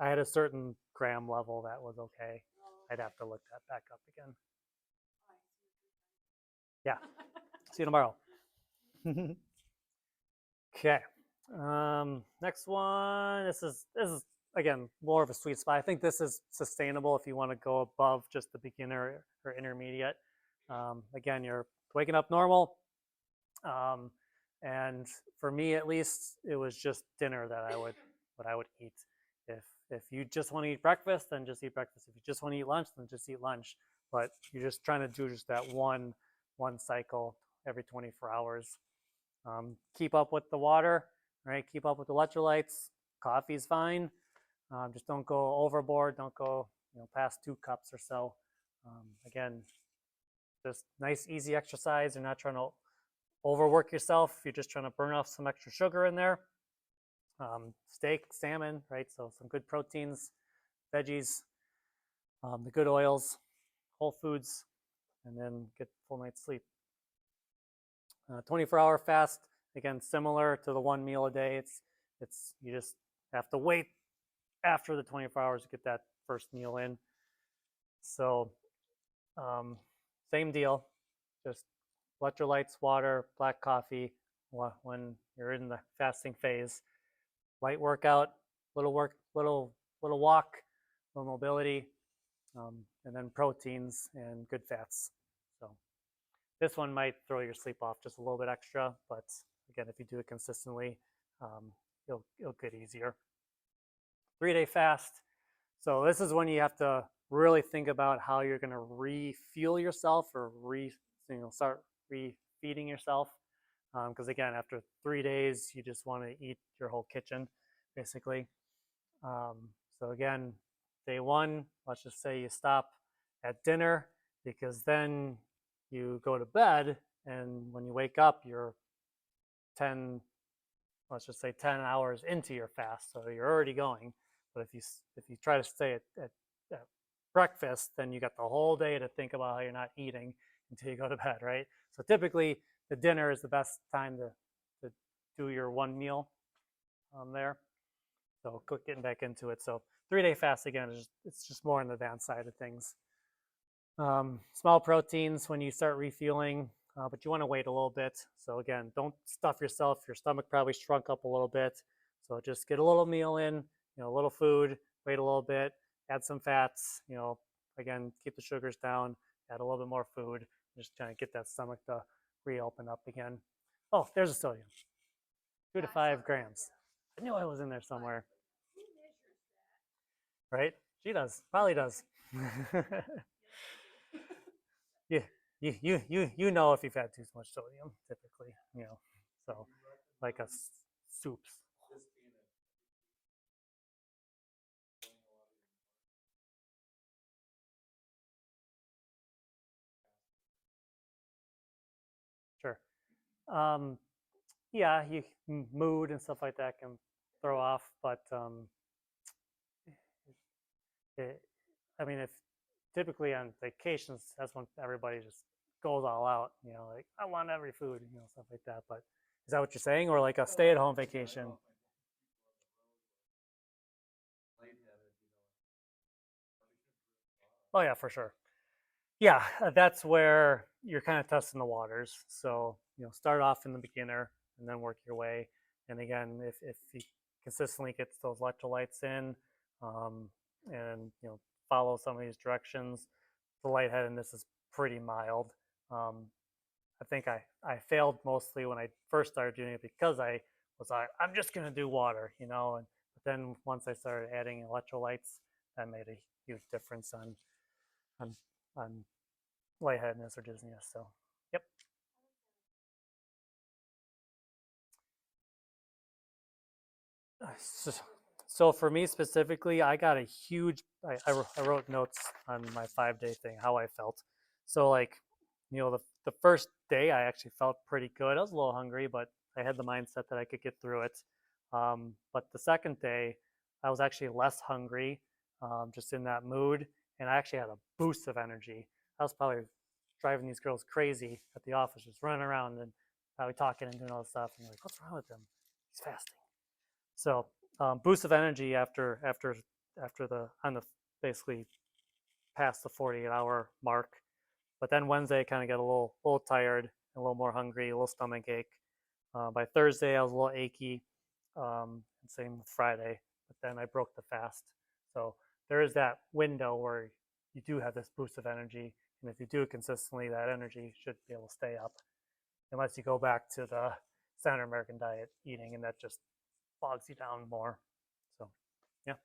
had a certain gram level that was okay. I'd have to look that back up again. Yeah. See you tomorrow. Okay. Next one. This is again more of a sweet spot. I think this is sustainable if you want to go above just the beginner or intermediate. Again, you're waking up normal. And for me, at least, it was just dinner that I would eat. If you just want to eat breakfast, then just eat breakfast. If you just want to eat lunch, then just eat lunch. But you're just trying to do just that one cycle every 24 hours. Keep up with the water, right? Keep up with the electrolytes. Coffee's fine. Just don't go overboard. Don't go past 2 cups or so. Again, just nice, easy exercise. You're not trying to overwork yourself. You're just trying to burn off some extra sugar in there. Steak, salmon, right? So some good proteins, veggies, the good oils, whole foods, and then get full night's sleep. 24-hour fast, again, similar to the 1 meal a day. It's you just have to wait after the 24 hours to get that first meal in. So same deal, just electrolytes, water, black coffee when you're in the fasting phase. Light workout, little walk, little mobility, and then proteins and good fats. So this one might throw your sleep off just a little bit extra, but again, if you do it consistently, it'll get easier. 3-day fast. So this is when you have to really think about how you're going to refuel yourself or start refeeding yourself. Because again, after 3 days, you just want to eat your whole kitchen, basically. So again, day 1, let's just say you stop at dinner, because then you go to bed, and when you wake up, you're 10 hours into your fast, so you're already going. But if you try to stay at breakfast, then you got the whole day to think about how you're not eating until you go to bed, right? So typically, the dinner is the best time to do your 1 meal there. So quick getting back into it. So 3-day fast, again, it's just more on the advanced side of things. Small proteins when you start refueling, but you want to wait a little bit. So again, don't stuff yourself. Your stomach probably shrunk up a little bit. So just get a little meal in, a little food, wait a little bit, add some fats, again, keep the sugars down, add a little bit more food, just trying to get that stomach to reopen up again. Oh, there's a sodium. 2 to 5 grams. I knew I was in there somewhere. Right? She does. Probably does. Yeah. You know if you've had too much sodium, typically, so like soups. Sure. yeah, mood and stuff like that can throw off, but it, I mean, if typically on vacations, that's when everybody just goes all out, you know, like I want every food, you know, stuff like that. But is that what you're saying, or like a stay-at-home vacation? Oh yeah, for sure. Yeah, that's where you're kind of testing the waters. So start off in the beginner and then work your way. And again, if you consistently get those electrolytes in, um, and follow some of these directions, the lightheadedness is pretty mild. Um, I think I failed mostly when I first started doing it because I was like, I'm just gonna do water, and but then once I started adding electrolytes, that made a huge difference on on lightheadedness or dizziness. So, yep. So, so for me specifically, I got a huge. I wrote notes on my 5 day thing how I felt. So like, the first day I actually felt pretty good. I was a little hungry, but I had the mindset that I could get through it. But the second day, I was actually less hungry, just in that mood, and I actually had a boost of energy. I was probably driving these girls crazy at the office, just running around and probably talking and doing all this stuff. And you're like, what's wrong with them? He's fasting. So boost of energy after the on the basically past the 48-hour mark. But then Wednesday kind of got a little tired, a little more hungry, a little stomach ache. By Thursday I was a little achy. Same with Friday. But then I broke the fast. So there is that window where you do have this boost of energy, and if you do it consistently, that energy should be able to stay up, unless you go back to the Standard American diet eating, and that just bogs you down more. So, yeah.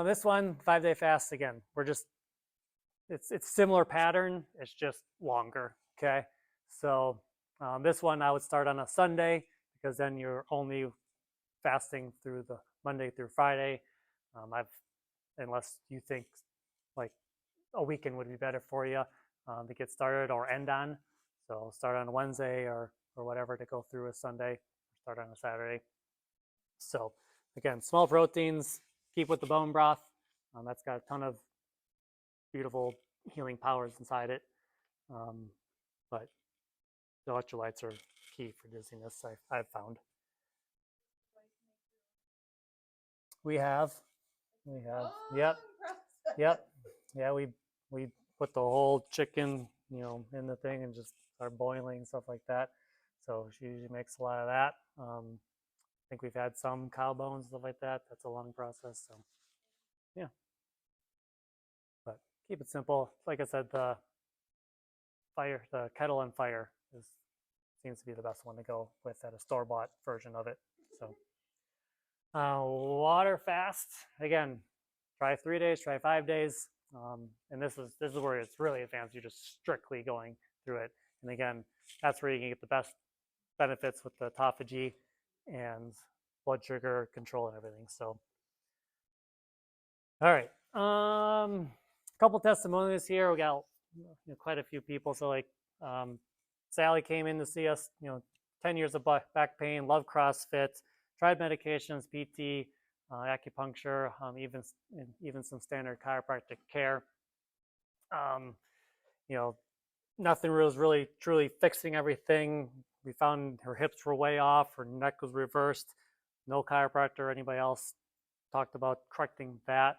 This one, 5 day fast again. It's similar pattern. It's just longer. Okay. So this one I would start on a Sunday because then you're only fasting through the Monday through Friday. I've Unless you think like a weekend would be better for you to get started or end on. So start on a Wednesday or whatever to go through a Sunday. Start on a Saturday. So again, small proteins, keep with the bone broth. That's got a ton of beautiful healing powers inside it. But the electrolytes are key for dizziness, I've found. We have. Yep. Yep. Yeah, we put the whole chicken, in the thing and just start boiling and stuff like that. So she usually makes a lot of that. I think we've had some cow bones, stuff like that. That's a long process. So, yeah. But keep it simple. Like I said, the kettle on fire seems to be the best one to go with at a store-bought version of it. So, water fast again. Try 3 days, try 5 days, and this is where it's really advanced. You're just strictly going through it, and again, that's where you can get the best benefits with the autophagy and blood sugar control and everything. So, all right, a couple testimonials here. We got quite a few people. So like, Sally came in to see us. 10 years of back pain, love CrossFit, tried medications, PT, acupuncture, even some standard chiropractic care. You know, nothing was really truly fixing everything. We found her hips were way off, her neck was reversed. No chiropractor or anybody else talked about correcting that.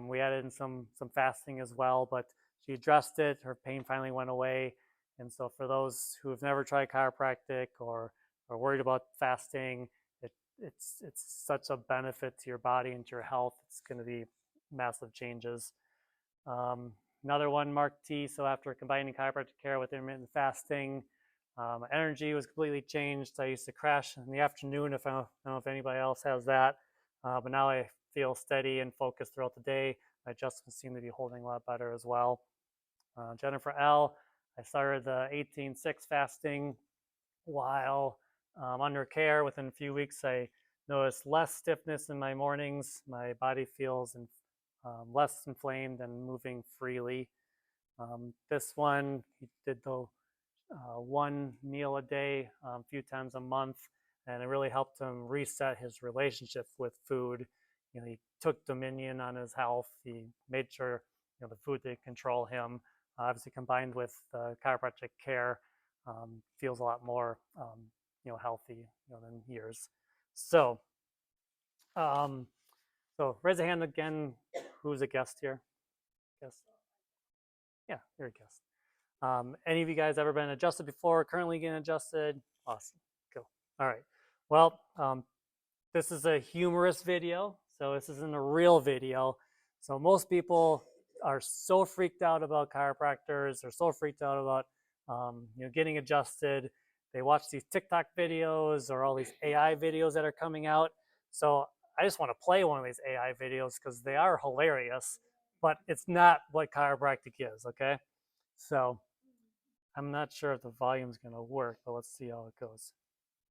We added in some fasting as well, but she addressed it. Her pain finally went away. And so for those who have never tried chiropractic or are worried about fasting, it's such a benefit to your body and to your health. It's going to be massive changes. Another one, Mark T. So after combining chiropractic care with intermittent fasting, energy was completely changed. I used to crash in the afternoon. If I don't know if anybody else has that, but now I feel steady and focused throughout the day. My adjustments seem to be holding a lot better as well. Jennifer L. I started the 18-6 fasting while under care. Within a few weeks, I noticed less stiffness in my mornings. My body feels less inflamed and moving freely. This one, he did the one meal a day, a few times a month, and it really helped him reset his relationship with food. He took dominion on his health. He made sure the food didn't control him. Obviously, combined with chiropractic care, feels a lot more healthy than years. So, so raise a hand again. Who's a guest here? Guest? Yeah, you're a guest. Any of you guys ever been adjusted before? Currently getting adjusted? Awesome. Cool. All right. Well, this is a humorous video, so this isn't a real video. So most people are so freaked out about chiropractors. They're so freaked out about getting adjusted. They watch these TikTok videos or all these AI videos that are coming out. So I just want to play one of these AI videos because they are hilarious, but it's not what chiropractic is, okay? So I'm not sure if the volume's going to work, but let's see how it goes.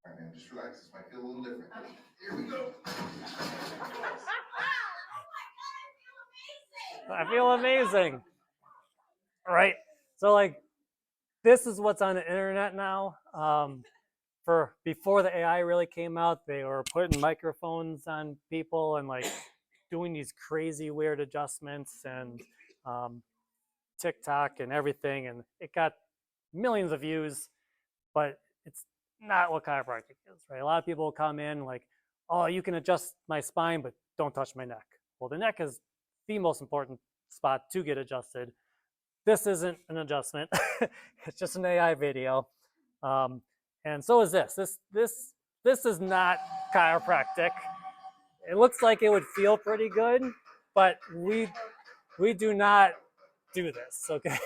All right, man, just relax. This might feel a little different. Here we go. I feel amazing. Right? So like, this is what's on the internet now. For before the AI really came out, they were putting microphones on people and like doing these crazy weird adjustments and TikTok and everything, and it got millions of views, but it's not what chiropractic is, right? A lot of people come in like, oh, you can adjust my spine, but don't touch my neck. Well, the neck is the most important spot to get adjusted. This isn't an adjustment. It's just an AI video. And so is this. This is not chiropractic. It looks like it would feel pretty good, but we do not do this, okay?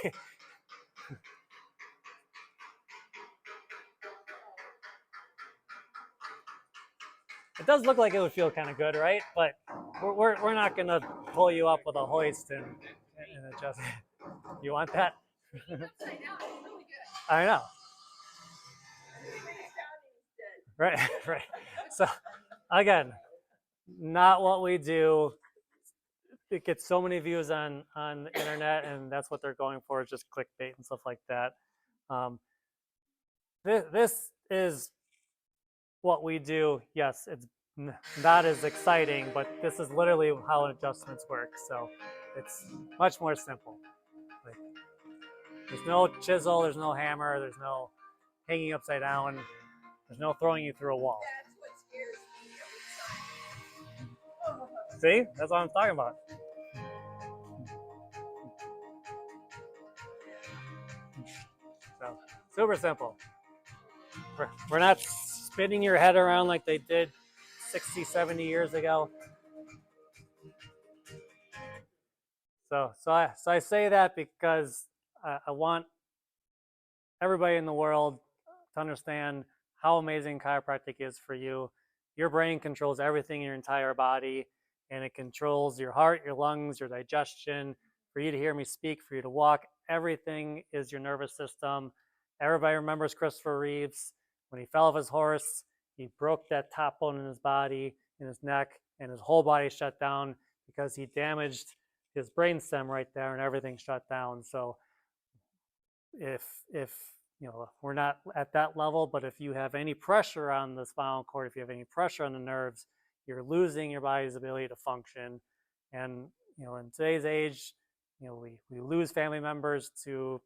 It does look like it would feel kind of good, right? But we're not going to pull you up with a hoist and adjust. You want that? I know. Right, right. So again, not what we do. It gets so many views on the internet, and that's what they're going for, is just clickbait and stuff like that. This is what we do. Yes, it's not as exciting, but this is literally how adjustments work. So it's much more simple. Like, there's no chisel, there's no hammer, there's no hanging upside down, there's no throwing you through a wall. See, that's what I'm talking about. So super simple. We're not spinning your head around like they did 60, 70 years ago. So I say that because I want everybody in the world to understand how amazing chiropractic is for you. Your brain controls everything in your entire body, and it controls your heart, your lungs, your digestion. For you to hear me speak, for you to walk, everything is your nervous system. Everybody remembers Christopher Reeves. When he fell off his horse, he broke that top bone in his body, in his neck, and his whole body shut down because he damaged his brainstem right there, and everything shut down. So if we're not at that level, but if you have any pressure on the spinal cord, if you have any pressure on the nerves, you're losing your body's ability to function. And in today's age, we lose family members to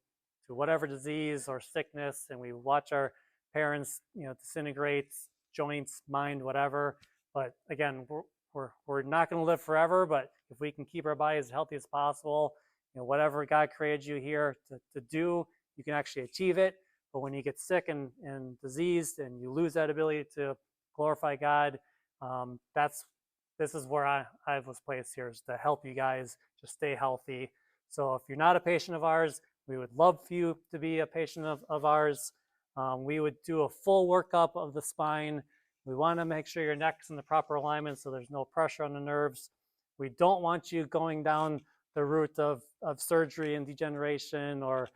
whatever disease or sickness, and we watch our parents disintegrate, joints, mind, whatever. But again, we're not going to live forever, but if we can keep our body as healthy as possible, whatever God created you here to do, you can actually achieve it. But when you get sick and diseased and you lose that ability to glorify God, this is where I was placed here, is to help you guys just stay healthy. So if you're not a patient of ours, we would love for you to be a patient of ours. We would do a full workup of the spine. We want to make sure your neck's in the proper alignment so there's no pressure on the nerves. We don't want you going down the route of surgery and degeneration or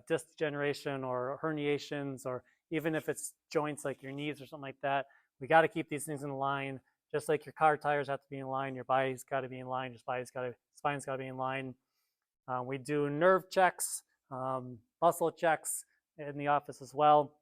disc degeneration or herniations, or even if it's joints like your knees or something like that. We got to keep these things in line. Just like your car tires have to be in line, your body's got to be in line, your spine's got to be in line. We do nerve checks, muscle checks in the office as well.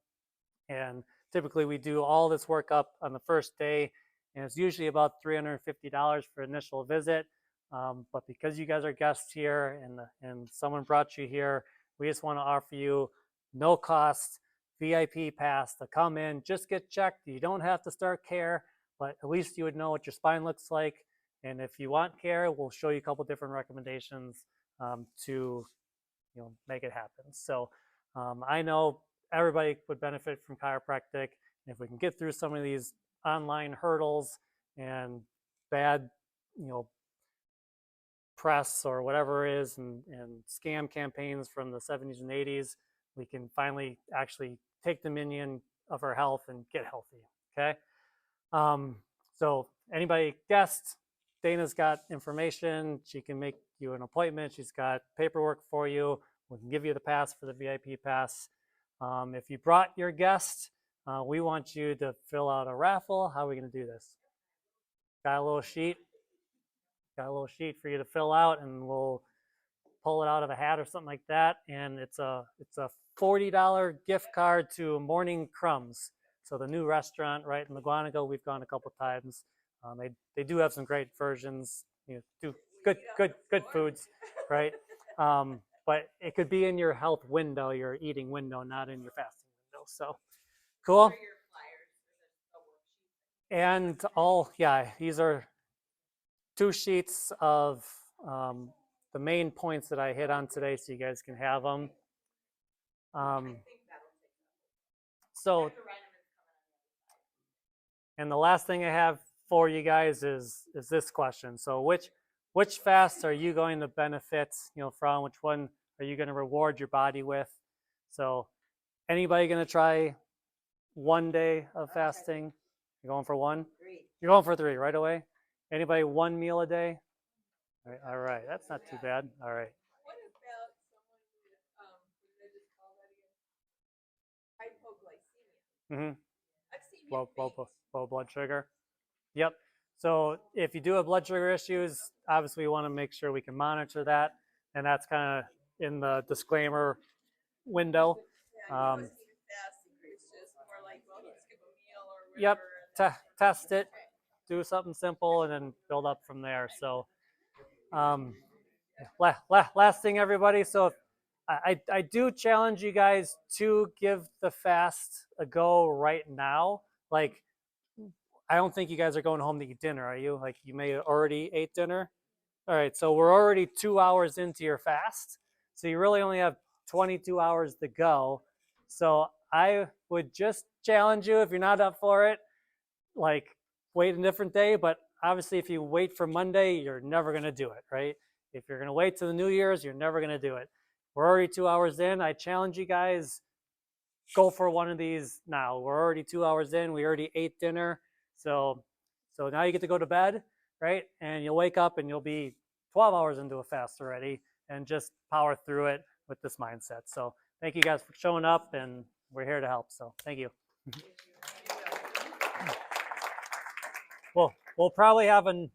And typically we do all this work up on the first day, and it's usually about $350 for initial visit. But because you guys are guests here and someone brought you here, we just want to offer you no cost VIP pass to come in, just get checked. You don't have to start care, but at least you would know what your spine looks like. And if you want care, we'll show you a couple different recommendations to make it happen. So I know everybody would benefit from chiropractic. And if we can get through some of these online hurdles and bad, press or whatever it is and scam campaigns from the 70s and 80s, we can finally actually take dominion of our health and get healthy, okay? So anybody guests, Dana's got information. She can make you an appointment. She's got paperwork for you. We can give you the pass for the VIP pass. If you brought your guest, we want you to fill out a raffle. How are we going to do this? Got a little sheet? Got a little sheet for you to fill out, and we'll pull it out of a hat or something like that. And it's a $40 gift card to Morning Crumbs. So the new restaurant right in McGuanago, we've gone a couple times. They do have some great versions. Do good foods, right? But it could be in your health window, your eating window, not in your fasting window. So cool. And these are 2 sheets of the main points that I hit on today, so you guys can have them. And the last thing I have for you guys is this question. So which fast are you going to benefit from? Which one are you going to reward your body with? So anybody going to try 1 day of fasting? You're going for 1? 3. You're going for 3 right away? Anybody 1 meal a day? All right, that's not too bad. All right. What about someone with, what did I just call that again? Hypoglycemia. Mm-hmm. I've seen him Low blood sugar. Yep. So if you do have blood sugar issues, obviously we want to make sure we can monitor that, and that's kind of in the disclaimer window. Yeah, you know, it's even fasting. It's just more like, well, he'll skip a meal or Yep. whatever. Test it. Do something simple, and then build up from there. So, last thing, everybody. So, I do challenge you guys to give the fast a go right now. Like, I don't think you guys are going home to eat dinner, are you? Like, you may have already ate dinner. All right, so we're already 2 hours into your fast. So you really only have 22 hours to go. So I would just challenge you, if you're not up for it, like, wait a different day. But obviously, if you wait for Monday, you're never going to do it, right? If you're going to wait to the New Year's, you're never going to do it. We're already 2 hours in. I challenge you guys, go for one of these now. We're already 2 hours in. We already ate dinner. So now you get to go to bed, right? And you'll wake up and you'll be 12 hours into a fast already, and just power through it with this mindset. So thank you guys for showing up, and we're here to help. So thank you. We'll probably have